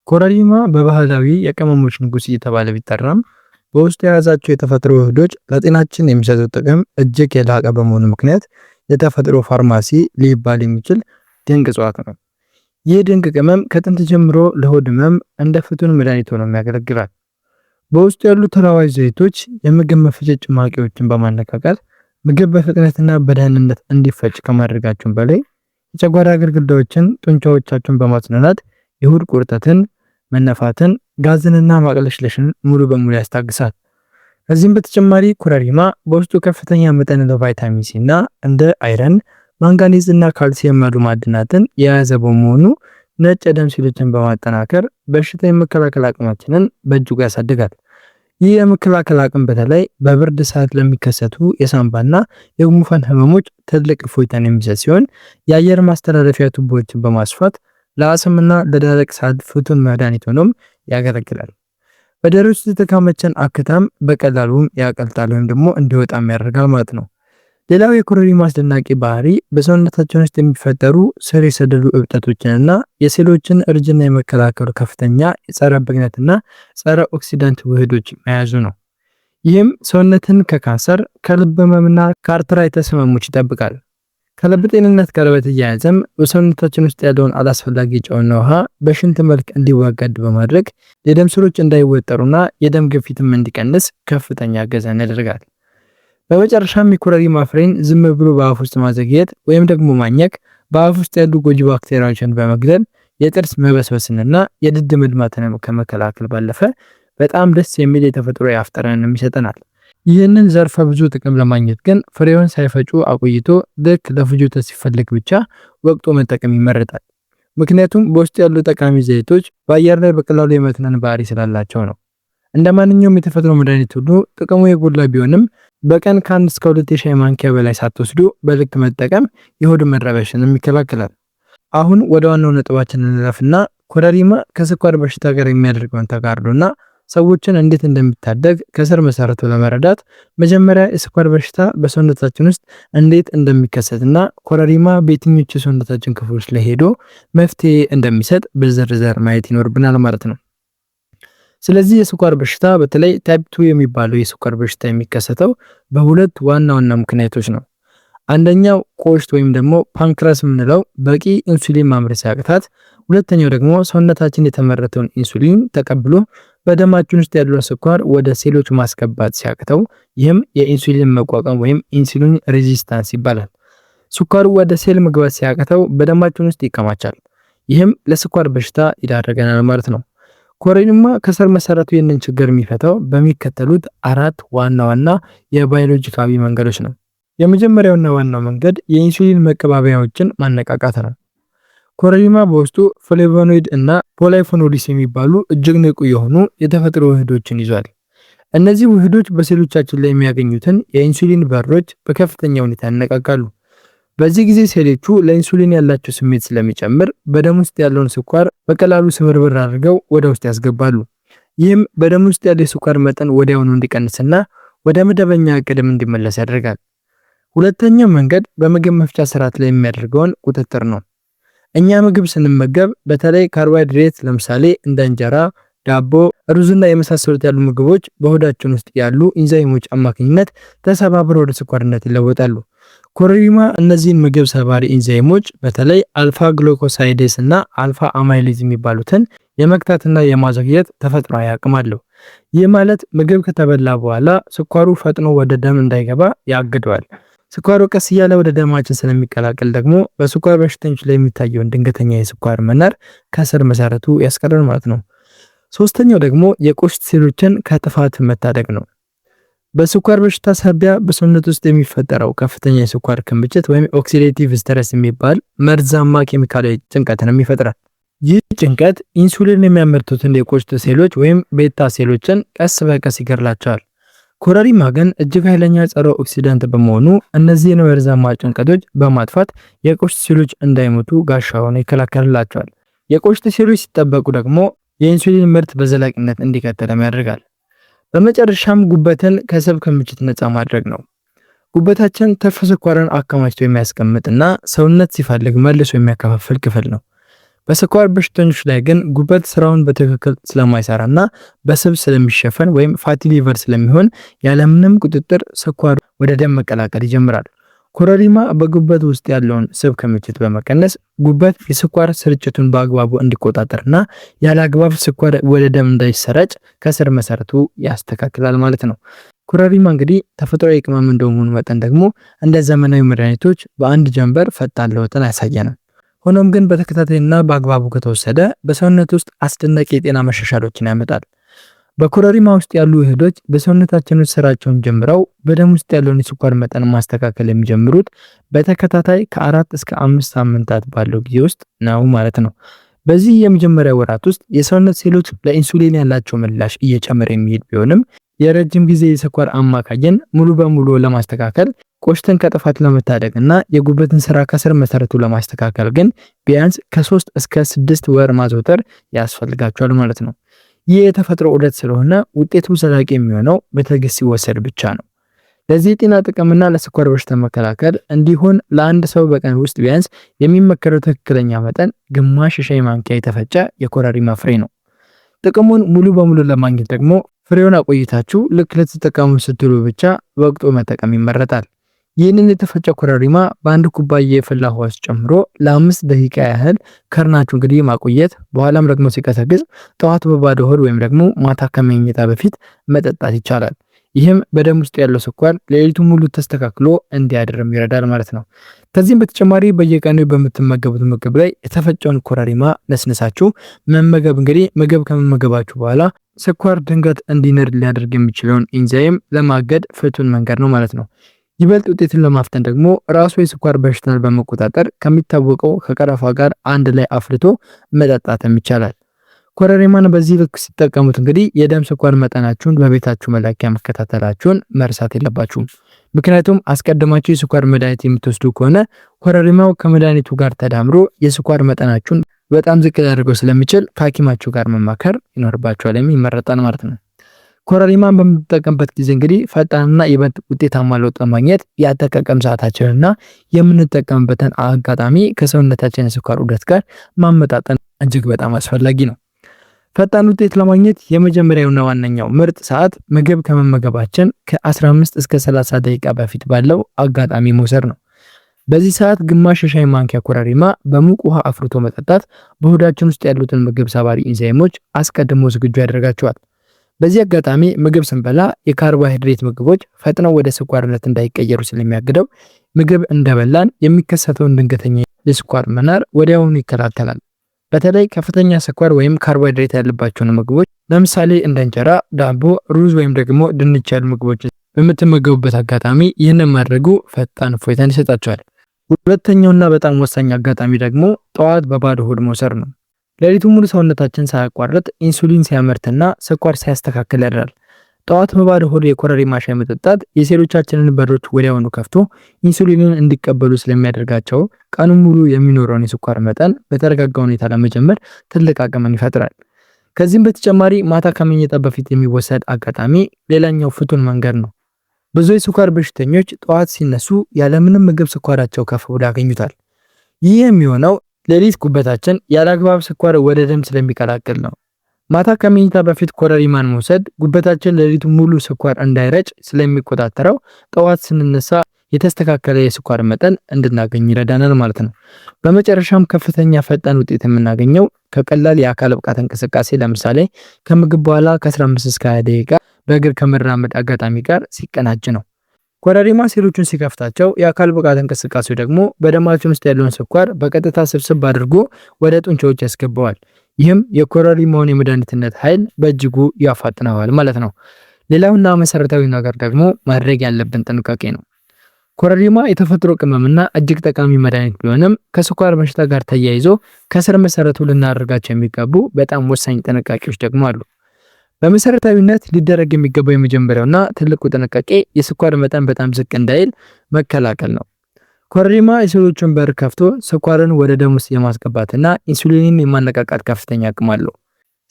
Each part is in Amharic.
ኮረሪማ በባህላዊ የቅመሞች ንጉስ እየተባለ ቢጠራም በውስጡ የያዛቸው የተፈጥሮ ውህዶች ለጤናችን የሚሰጡት ጥቅም እጅግ የላቀ በመሆኑ ምክንያት የተፈጥሮ ፋርማሲ ሊባል የሚችል ድንቅ እጽዋት ነው። ይህ ድንቅ ቅመም ከጥንት ጀምሮ ለሆድ ህመም እንደ ፍቱን መድኃኒት ሆኖ ያገለግላል። በውስጡ ያሉ ተለዋዋጭ ዘይቶች የምግብ መፈጨት ጭማቂዎችን በማነቃቃት ምግብ በፍጥነትና በደህንነት እንዲፈጭ ከማድረጋቸውም በላይ የጨጓራ ግድግዳዎችን፣ ጡንቻዎቻቸውን በማጽናናት የሆድ ቁርጠትን፣ መነፋትን፣ ጋዝንና ማቅለሽለሽን ሙሉ በሙሉ ያስታግሳል። ከዚህም በተጨማሪ ኮረሪማ በውስጡ ከፍተኛ መጠን ያለው ቫይታሚን ሲ እና እንደ አይረን፣ ማንጋኒዝ እና ካልሲየም ያሉ ማዕድናትን የያዘ በመሆኑ ነጭ የደም ሴሎችን በማጠናከር በሽታ የመከላከል አቅማችንን በእጅጉ ያሳድጋል። ይህ የመከላከል አቅም በተለይ በብርድ ሰዓት ለሚከሰቱ የሳምባና የጉንፋን ህመሞች ትልቅ እፎይታን የሚሰጥ ሲሆን የአየር ማስተላለፊያ ቱቦዎችን በማስፋት ለአስምና ለደረቅ ሳል ፍቱን መድኃኒት ሆኖም ያገለግላል። በደረት ውስጥ የተካመቸን አክታም በቀላሉም ያቀልጣል ወይም ደግሞ እንዲወጣም ያደርጋል ማለት ነው። ሌላው የኮረሪማ አስደናቂ ባህሪ በሰውነታችን ውስጥ የሚፈጠሩ ስር የሰደዱ እብጠቶችንና የሴሎችን እርጅና የመከላከሉ ከፍተኛ የጸረ ብግነትና ጸረ ኦክሲዳንት ውህዶች መያዙ ነው። ይህም ሰውነትን ከካንሰር፣ ከልብ ህመምና ከአርትራይተስ ህመሞች ይጠብቃል። ከልብ ጤንነት ጋር በተያያዘም በሰውነታችን ውስጥ ያለውን አላስፈላጊ ጨውና ውሃ በሽንት መልክ እንዲዋጋድ በማድረግ የደም ስሮች እንዳይወጠሩና የደም ግፊትም እንዲቀንስ ከፍተኛ እገዛን ያደርጋል። በመጨረሻም የኮረሪማ ፍሬን ዝም ብሎ በአፍ ውስጥ ማዘግየት ወይም ደግሞ ማኘክ በአፍ ውስጥ ያሉ ጎጂ ባክቴሪያዎችን በመግደል የጥርስ መበስበስንና የድድ መድማትን ከመከላከል ባለፈ በጣም ደስ የሚል የተፈጥሮ የአፍ ጠረንን ይሰጠናል። ይህንን ዘርፈ ብዙ ጥቅም ለማግኘት ግን ፍሬውን ሳይፈጩ አቆይቶ ልክ ለፍጆታ ሲፈልግ ብቻ ወቅቶ መጠቀም ይመረጣል። ምክንያቱም በውስጡ ያሉ ጠቃሚ ዘይቶች በአየር ላይ በቀላሉ የመትነን ባህሪ ስላላቸው ነው። እንደ ማንኛውም የተፈጥሮ መድኃኒት ሁሉ ጥቅሙ የጎላ ቢሆንም በቀን ከ1 እስከ 2 የሻይ ማንኪያ በላይ ሳትወስዱ በልክ መጠቀም የሆድ መረበሽንም ይከላከላል። አሁን ወደ ዋናው ነጥባችን እንለፍና ኮረሪማ ከስኳር በሽታ ጋር የሚያደርገውን ተጋድሎና ሰዎችን እንዴት እንደሚታደግ ከስር መሰረቱ ለመረዳት መጀመሪያ የስኳር በሽታ በሰውነታችን ውስጥ እንዴት እንደሚከሰትና ኮረሪማ በየትኞቹ የሰውነታችን ክፍሎች ላይ ሄዶ መፍትሄ እንደሚሰጥ በዝርዝር ማየት ይኖርብናል ማለት ነው። ስለዚህ የስኳር በሽታ በተለይ ታይፕ 2 የሚባለው የስኳር በሽታ የሚከሰተው በሁለት ዋና ዋና ምክንያቶች ነው። አንደኛው ቆሽት ወይም ደግሞ ፓንክራስ የምንለው በቂ ኢንሱሊን ማምረት ሲያቅታት፣ ሁለተኛው ደግሞ ሰውነታችን የተመረተውን ኢንሱሊን ተቀብሎ በደማችን ውስጥ ያለውን ስኳር ወደ ሴሎች ማስገባት ሲያቅተው፣ ይህም የኢንሱሊን መቋቋም ወይም ኢንሱሊን ሬዚስታንስ ይባላል። ስኳሩ ወደ ሴል መግባት ሲያቅተው በደማችን ውስጥ ይከማቻል። ይህም ለስኳር በሽታ ይዳረገናል ማለት ነው። ኮረሪማ ከስር መሰረቱ ይህንን ችግር የሚፈታው በሚከተሉት 4 ዋና ዋና የባዮሎጂካዊ መንገዶች ነው። የመጀመሪያውና ዋናው መንገድ የኢንሱሊን መቀባበያዎችን ማነቃቃት ነው። ኮረሪማ በውስጡ ፍሌቮኖይድ እና ፖላይፎኖሊስ የሚባሉ እጅግ ንቁ የሆኑ የተፈጥሮ ውህዶችን ይዟል። እነዚህ ውህዶች በሴሎቻችን ላይ የሚያገኙትን የኢንሱሊን በሮች በከፍተኛ ሁኔታ ያነቃቃሉ። በዚህ ጊዜ ሴሎቹ ለኢንሱሊን ያላቸው ስሜት ስለሚጨምር በደም ውስጥ ያለውን ስኳር በቀላሉ ስብርብር አድርገው ወደ ውስጥ ያስገባሉ። ይህም በደም ውስጥ ያለው የስኳር መጠን ወዲያውኑ እንዲቀንስና ወደ መደበኛ እቅድም እንዲመለስ ያደርጋል። ሁለተኛው መንገድ በምግብ መፍጫ ስርዓት ላይ የሚያደርገውን ቁጥጥር ነው። እኛ ምግብ ስንመገብ በተለይ ካርቦሃይድሬት ለምሳሌ እንደ እንጀራ፣ ዳቦ፣ ሩዝና የመሳሰሉት ያሉ ምግቦች በሆዳችን ውስጥ ያሉ ኢንዛይሞች አማካኝነት ተሰባብረው ወደ ስኳርነት ይለወጣሉ። ኮረሪማ እነዚህን ምግብ ሰባሪ ኢንዛይሞች በተለይ አልፋ ግሉኮሳይዴስ እና አልፋ አማይሌዝ የሚባሉትን የመክታትና የማዘግየት ተፈጥሯዊ አቅም አለው። ይህ ማለት ምግብ ከተበላ በኋላ ስኳሩ ፈጥኖ ወደ ደም እንዳይገባ ያግደዋል። ስኳሩ ቀስ እያለ ወደ ደማችን ስለሚቀላቀል ደግሞ በስኳር በሽተኞች ላይ የሚታየውን ድንገተኛ የስኳር መናር ከስር መሰረቱ ያስቀራል ማለት ነው። ሶስተኛው ደግሞ የቆሽት ሴሎችን ከጥፋት መታደግ ነው። በስኳር በሽታ ሳቢያ በሰውነት ውስጥ የሚፈጠረው ከፍተኛ የስኳር ክምችት ወይም ኦክሲዴቲቭ ስትረስ የሚባል መርዛማ ኬሚካላዊ ጭንቀትን ይፈጥራል። ይህ ጭንቀት ኢንሱሊን የሚያመርቱትን የቆሽት ሴሎች ወይም ቤታ ሴሎችን ቀስ በቀስ ይገድላቸዋል። ኮረሪማ ግን እጅግ ኃይለኛ ጸረ ኦክሲዳንት በመሆኑ እነዚህን መርዛማ ጭንቀቶች በማጥፋት የቆሽት ሴሎች እንዳይሞቱ ጋሻ ሆኖ ይከላከልላቸዋል። የቆሽት ሴሎች ሲጠበቁ ደግሞ የኢንሱሊን ምርት በዘላቂነት እንዲቀጥልም ያደርጋል። በመጨረሻም ጉበትን ከስብ ክምችት ነፃ ማድረግ ነው። ጉበታችን ትርፍ ስኳርን አከማችቶ የሚያስቀምጥና ሰውነት ሲፈልግ መልሶ የሚያከፋፍል ክፍል ነው። በስኳር በሽተኞች ላይ ግን ጉበት ስራውን በትክክል ስለማይሰራና በስብ ስለሚሸፈን ወይም ፋቲ ሊቨር ስለሚሆን ያለምንም ቁጥጥር ስኳር ወደ ደም መቀላቀል ይጀምራል። ኮረሪማ በጉበት ውስጥ ያለውን ስብ ክምችት በመቀነስ ጉበት የስኳር ስርጭቱን በአግባቡ እንዲቆጣጠርና ያለ አግባብ ስኳር ወደ ደም እንዳይሰራጭ ከስር መሰረቱ ያስተካክላል ማለት ነው። ኮረሪማ እንግዲህ ተፈጥሯዊ ቅመም እንደመሆኑ መጠን ደግሞ እንደ ዘመናዊ መድኃኒቶች በአንድ ጀንበር ፈጣን ለውጥን አያሳየንም። ሆኖም ግን በተከታታይና በአግባቡ ከተወሰደ በሰውነት ውስጥ አስደናቂ የጤና መሻሻሎችን ያመጣል። በኮረሪማ ውስጥ ያሉ ውህዶች በሰውነታችን ውስጥ ስራቸውን ጀምረው በደም ውስጥ ያለውን የስኳር መጠን ማስተካከል የሚጀምሩት በተከታታይ ከ4 እስከ 5 ሳምንታት ባለው ጊዜ ውስጥ ነው ማለት ነው። በዚህ የመጀመሪያ ወራት ውስጥ የሰውነት ሴሎች ለኢንሱሊን ያላቸው ምላሽ እየጨመረ የሚሄድ ቢሆንም የረጅም ጊዜ የስኳር አማካኝን ሙሉ በሙሉ ለማስተካከል ቆሽትን ከጥፋት ለመታደግ እና የጉበትን ስራ ከስር መሰረቱ ለማስተካከል ግን ቢያንስ ከ3 እስከ 6 ወር ማዘውተር ያስፈልጋቸዋል ማለት ነው። ይህ የተፈጥሮ ዑደት ስለሆነ ውጤቱ ዘላቂ የሚሆነው በትዕግስት ሲወሰድ ብቻ ነው። ለዚህ የጤና ጥቅምና ለስኳር በሽታ መከላከል እንዲሆን ለአንድ ሰው በቀን ውስጥ ቢያንስ የሚመከረው ትክክለኛ መጠን ግማሽ ሻይ ማንኪያ የተፈጨ የኮረሪማ ፍሬ ነው። ጥቅሙን ሙሉ በሙሉ ለማግኘት ደግሞ ፍሬውን አቆይታችሁ ልክ ልትጠቀሙ ስትሉ ብቻ ወቅቱ መጠቀም ይመረጣል። ይህንን የተፈጨ ኮረሪማ በአንድ ኩባያ የፈላ ውሃ ውስጥ ጨምሮ ለ5 ደቂቃ ያህል ከርናችሁ እንግዲህ ማቆየት፣ በኋላም ደግሞ ሲቀዘቅዝ ጠዋት በባዶ ሆድ ወይም ደግሞ ማታ ከመኝታ በፊት መጠጣት ይቻላል። ይህም በደም ውስጥ ያለው ስኳር ሌሊቱን ሙሉ ተስተካክሎ እንዲያድርም ይረዳል ማለት ነው። ከዚህም በተጨማሪ በየቀኑ በምትመገቡት ምግብ ላይ የተፈጨውን ኮረሪማ ነስነሳችሁ መመገብ እንግዲህ ምግብ ከመመገባችሁ በኋላ ስኳር ድንገት እንዲነድ ሊያደርግ የሚችለውን ኢንዛይም ለማገድ ፍቱን መንገድ ነው ማለት ነው። ይበልጥ ውጤትን ለማፍጠን ደግሞ ራሱ የስኳር በሽታን በመቆጣጠር ከሚታወቀው ከቀረፋ ጋር አንድ ላይ አፍልቶ መጠጣትም ይቻላል። ኮረሪማን በዚህ ልክ ሲጠቀሙት እንግዲህ የደም ስኳር መጠናችሁን በቤታችሁ መለኪያ መከታተላችሁን መርሳት የለባችሁም። ምክንያቱም አስቀድማችሁ የስኳር መድኃኒት የምትወስዱ ከሆነ ኮረሪማው ከመድኃኒቱ ጋር ተዳምሮ የስኳር መጠናችሁን በጣም ዝቅ ሊያደርገው ስለሚችል ከሐኪማችሁ ጋር መማከር ይኖርባችኋል፣ ይመረጣል ማለት ነው። ኮረሪማን በምንጠቀምበት ጊዜ እንግዲህ ፈጣንና ይበልጥ ውጤታማ ለውጥ ለማግኘት የአጠቃቀም ሰዓታችንና የምንጠቀምበትን አጋጣሚ ከሰውነታችን የስኳር ዑደት ጋር ማመጣጠን እጅግ በጣም አስፈላጊ ነው። ፈጣን ውጤት ለማግኘት የመጀመሪያውና ዋነኛው ምርጥ ሰዓት ምግብ ከመመገባችን ከ15 እስከ 30 ደቂቃ በፊት ባለው አጋጣሚ መውሰድ ነው። በዚህ ሰዓት ግማሽ የሻይ ማንኪያ ኮረሪማ በሙቅ ውሃ አፍርቶ መጠጣት በሆዳችን ውስጥ ያሉትን ምግብ ሰባሪ ኢንዛይሞች አስቀድሞ ዝግጁ ያደርጋቸዋል። በዚህ አጋጣሚ ምግብ ስንበላ የካርቦሃይድሬት ምግቦች ፈጥነው ወደ ስኳርነት እንዳይቀየሩ ስለሚያግደው ምግብ እንደበላን የሚከሰተውን ድንገተኛ የስኳር መናር ወዲያውኑ ይከላከላል። በተለይ ከፍተኛ ስኳር ወይም ካርቦሃይድሬት ያለባቸውን ምግቦች ለምሳሌ እንደ እንጀራ፣ ዳቦ፣ ሩዝ ወይም ደግሞ ድንች ያሉ ምግቦች በምትመገቡበት አጋጣሚ ይህንን ማድረጉ ፈጣን እፎይታን ይሰጣቸዋል። ሁለተኛውና በጣም ወሳኝ አጋጣሚ ደግሞ ጠዋት በባዶ ሆድ መውሰድ ነው። ሌሊቱን ሙሉ ሰውነታችን ሳያቋርጥ ኢንሱሊን ሲያመርትና ስኳር ሲያስተካክል ያድራል። ጠዋት በባዶ ሆድ የኮረሪማ ሻይ መጠጣት የሴሎቻችንን በሮች ወዲያውኑ ከፍቶ ኢንሱሊንን እንዲቀበሉ ስለሚያደርጋቸው ቀኑን ሙሉ የሚኖረውን የስኳር መጠን በተረጋጋ ሁኔታ ለመጀመር ትልቅ አቅምን ይፈጥራል። ከዚህም በተጨማሪ ማታ ከመኝታ በፊት የሚወሰድ አጋጣሚ ሌላኛው ፍቱን መንገድ ነው። ብዙ የስኳር በሽተኞች ጠዋት ሲነሱ ያለምንም ምግብ ስኳራቸው ከፍ ብሎ ያገኙታል። ይህ የሚሆነው ሌሊት ጉበታችን ያለአግባብ ስኳር ወደ ደም ስለሚቀላቅል ነው። ማታ ከመኝታ በፊት ኮረሪማን መውሰድ ጉበታችን ሌሊቱ ሙሉ ስኳር እንዳይረጭ ስለሚቆጣጠረው ጠዋት ስንነሳ የተስተካከለ የስኳር መጠን እንድናገኝ ይረዳናል ማለት ነው። በመጨረሻም ከፍተኛ ፈጣን ውጤት የምናገኘው ከቀላል የአካል ብቃት እንቅስቃሴ ለምሳሌ ከምግብ በኋላ ከ15 እስከ 20 ደቂቃ በእግር ከመራመድ አጋጣሚ ጋር ሲቀናጅ ነው። ኮረሪማ ሴሎቹን ሲከፍታቸው የአካል ብቃት እንቅስቃሴው ደግሞ በደማችን ውስጥ ያለውን ስኳር በቀጥታ ስብስብ አድርጎ ወደ ጡንቻዎች ያስገባዋል። ይህም የኮረሪማውን የመድኃኒትነት ኃይል በእጅጉ ያፋጥነዋል ማለት ነው። ሌላውና መሰረታዊ ነገር ደግሞ ማድረግ ያለብን ጥንቃቄ ነው። ኮረሪማ የተፈጥሮ ቅመምና እጅግ ጠቃሚ መድኃኒት ቢሆንም ከስኳር በሽታ ጋር ተያይዞ ከስር መሰረቱ ልናደርጋቸው የሚገቡ በጣም ወሳኝ ጥንቃቄዎች ደግሞ አሉ። በመሰረታዊነት ሊደረግ የሚገባው የመጀመሪያውና ትልቁ ጥንቃቄ የስኳር መጠን በጣም ዝቅ እንዳይል መከላከል ነው። ኮረሪማ የሴሎችን በር ከፍቶ ስኳርን ወደ ደም ውስጥ የማስገባትና ኢንሱሊንን የማነቃቃት ከፍተኛ አቅም አለው።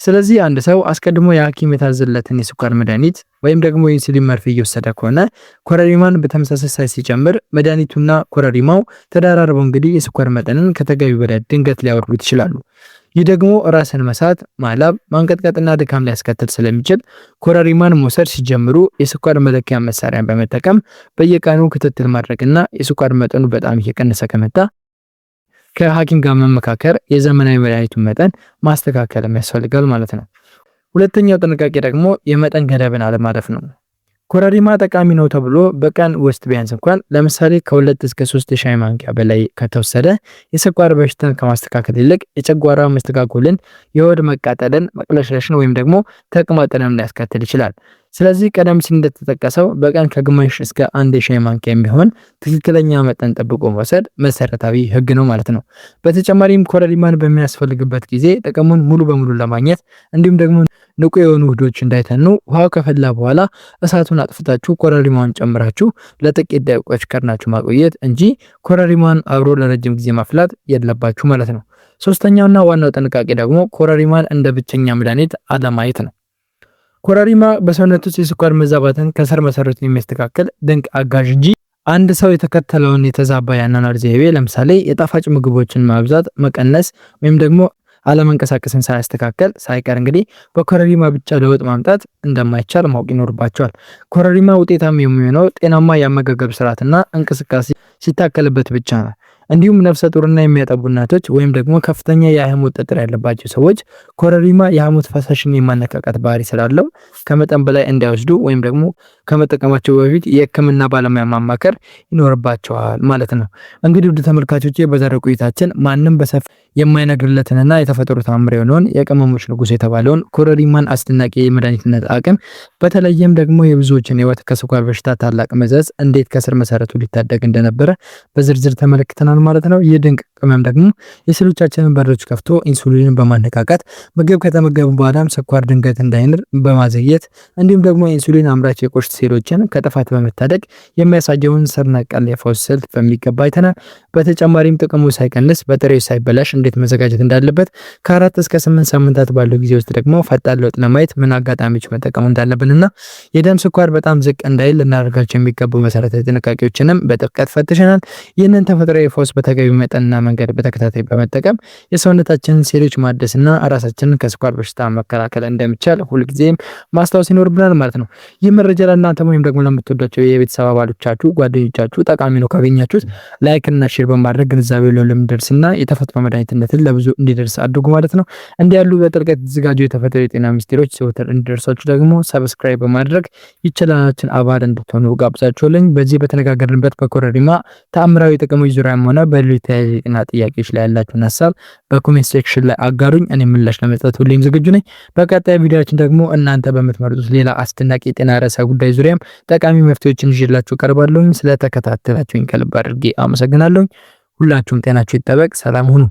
ስለዚህ አንድ ሰው አስቀድሞ የሐኪም የታዘለትን የስኳር መድኃኒት ወይም ደግሞ የኢንሱሊን መርፌ እየወሰደ ከሆነ ኮረሪማን በተመሳሳይ ሳይዝ ሲጨምር መድኃኒቱና ኮረሪማው ተደራርበው እንግዲህ የስኳር መጠንን ከተገቢ በላይ ድንገት ሊያወርዱት ይችላሉ። ይህ ደግሞ ራስን መሳት፣ ማላብ፣ ማንቀጥቀጥና ድካም ሊያስከትል ስለሚችል ኮረሪማን መውሰድ ሲጀምሩ የስኳር መለኪያ መሳሪያን በመጠቀም በየቀኑ ክትትል ማድረግና የስኳር መጠኑ በጣም እየቀነሰ ከመጣ ከሐኪም ጋር መመካከር የዘመናዊ መድኃኒቱን መጠን ማስተካከል ያስፈልጋል ማለት ነው። ሁለተኛው ጥንቃቄ ደግሞ የመጠን ገደብን አለማለፍ ነው። ኮረሪማ ጠቃሚ ነው ተብሎ በቀን ውስጥ ቢያንስ እንኳን ለምሳሌ ከ2 እስከ 3 ሻይ ማንኪያ በላይ ከተወሰደ የስኳር በሽታን ከማስተካከል ይልቅ የጨጓራ መስተጓጎልን፣ የሆድ መቃጠልን፣ መቅለሽለሽን ወይም ደግሞ ተቅማጥንም ሊያስከትል ይችላል። ስለዚህ ቀደም ሲል እንደተጠቀሰው በቀን ከግማሽ እስከ 1 ሻይ ማንኪያ የሚሆን ትክክለኛ መጠን ጠብቆ መውሰድ መሰረታዊ ህግ ነው ማለት ነው። በተጨማሪም ኮረሪማን በሚያስፈልግበት ጊዜ ጥቅሙን ሙሉ በሙሉ ለማግኘት እንዲሁም ደግሞ ንቁ የሆኑ ውህዶች እንዳይተኑ ውሃው ከፈላ በኋላ እሳቱን አጥፍታችሁ ኮረሪማውን ጨምራችሁ ለጥቂት ደቂቃዎች ከርናችሁ ማቆየት እንጂ ኮረሪማን አብሮ ለረጅም ጊዜ ማፍላት የለባችሁ ማለት ነው። ሶስተኛውና ዋናው ጥንቃቄ ደግሞ ኮረሪማን እንደ ብቸኛ መድኃኒት አለማየት ነው። ኮረሪማ በሰውነት ውስጥ የስኳር መዛባትን ከስር መሰረቱ የሚያስተካክል ድንቅ አጋዥ እንጂ አንድ ሰው የተከተለውን የተዛባ የአኗኗር ዘይቤ ለምሳሌ የጣፋጭ ምግቦችን ማብዛት መቀነስ ወይም ደግሞ አለመንቀሳቀስን ሳያስተካከል ሳይቀር እንግዲህ በኮረሪማ ብቻ ለውጥ ማምጣት እንደማይቻል ማወቅ ይኖርባቸዋል። ኮረሪማ ውጤታማ የሚሆነው ጤናማ የአመጋገብ ስርዓትና እንቅስቃሴ ሲታከልበት ብቻ ነው። እንዲሁም ነፍሰ ጡርና የሚያጠቡ እናቶች ወይም ደግሞ ከፍተኛ የሐሞት ጠጠር ያለባቸው ሰዎች ኮረሪማ የሐሞት ፈሳሽን የማነቃቃት ባህሪ ስላለው ከመጠን በላይ እንዳይወስዱ ወይም ደግሞ ከመጠቀማቸው በፊት የሕክምና ባለሙያ ማማከር ይኖርባቸዋል ማለት ነው። እንግዲህ ውድ ተመልካቾቼ በዛሬው ቆይታችን ማንም በሰፊ የማይነግርለትንና የተፈጥሮ ተአምር የሆነውን የቅመሞች ንጉስ የተባለውን ኮረሪማን አስደናቂ የመድኃኒትነት አቅም በተለይም ደግሞ የብዙዎችን ሕይወት ከስኳር በሽታ ታላቅ መዘዝ እንዴት ከስር መሰረቱ ሊታደግ እንደነበረ በዝርዝር ተመልክተናል ማለት ነው። ይህ ድንቅ ቅመም ደግሞ የሴሎቻችንን በሮች ከፍቶ ኢንሱሊንን በማነቃቃት ምግብ ከተመገቡ በኋላም ስኳር ድንገት እንዳይንር በማዘግየት እንዲሁም ደግሞ ኢንሱሊን አምራች የቆሽት ሴሎችን ከጥፋት በመታደግ የሚያሳየውን ስር ነቀል የፈውስ ስልት በሚገባ አይተናል። በተጨማሪም ጥቅሙ ሳይቀንስ በጥሬው ሳይበላሽ እንዴት መዘጋጀት እንዳለበት ከ4 እስከ 8 ሳምንታት ባለው ጊዜ ውስጥ ደግሞ ፈጣን ለውጥ ለማየት ምን አጋጣሚዎች መጠቀም እንዳለብንና የደም ስኳር በጣም ዝቅ እንዳይል ልናደርጋቸው የሚገቡ መሰረታዊ ጥንቃቄዎችንም በጥልቀት ፈትሸናል። ይህንን ተፈጥሯዊ ፈውስ በተገቢ መጠንና መንገድ በተከታታይ በመጠቀም የሰውነታችንን ሴሎች ማደስና ራሳችንን ከስኳር በሽታ መከላከል እንደሚቻል ሁልጊዜም ማስታወስ ይኖርብናል ማለት ነው። ይህ መረጃ ለእናንተ ወይም ደግሞ ለምትወዷቸው የቤተሰብ አባሎቻችሁ፣ ጓደኞቻችሁ ጠቃሚ ነው ካገኛችሁት ላይክ እና ሼር በማድረግ ግንዛቤው ለምንደርስና የተፈጥሮ መድኃኒትነትን ለብዙ እንዲደርስ አድርጉ ማለት ነው። እንዲህ ያሉ በጥልቀት የተዘጋጁ የተፈጥሮ የጤና ሚስጥሮች ዘወትር እንዲደርሳችሁ ደግሞ ሰብስክራይብ በማድረግ ይችላልችን አባል እንድትሆኑ ጋብዛችኋለሁ። በዚህ በተነጋገርንበት በኮረሪማ ተአምራዊ ጥቅሞች ዙሪያም ሆነ በሌሎች ተያያዥ የጤና ጥያቄዎች ላይ ያላችሁን ሀሳብ በኮሜንት ሴክሽን ላይ አጋሩኝ። እኔ ምላሽ ለመስጠት ሁሌም ዝግጁ ነኝ። በቀጣይ ቪዲዮአችን ደግሞ እናንተ በምትመርጡት ሌላ አስደናቂ የጤና ርዕሰ ጉዳይ ዙሪያም ጠቃሚ መፍትሄዎችን ይዤላችሁ ቀርባለሁ። ስለተከታተላችሁኝ ከልብ አድርጌ አመሰግናለሁ። ሁላችሁም ጤናችሁ ይጠበቅ። ሰላም ሁኑ።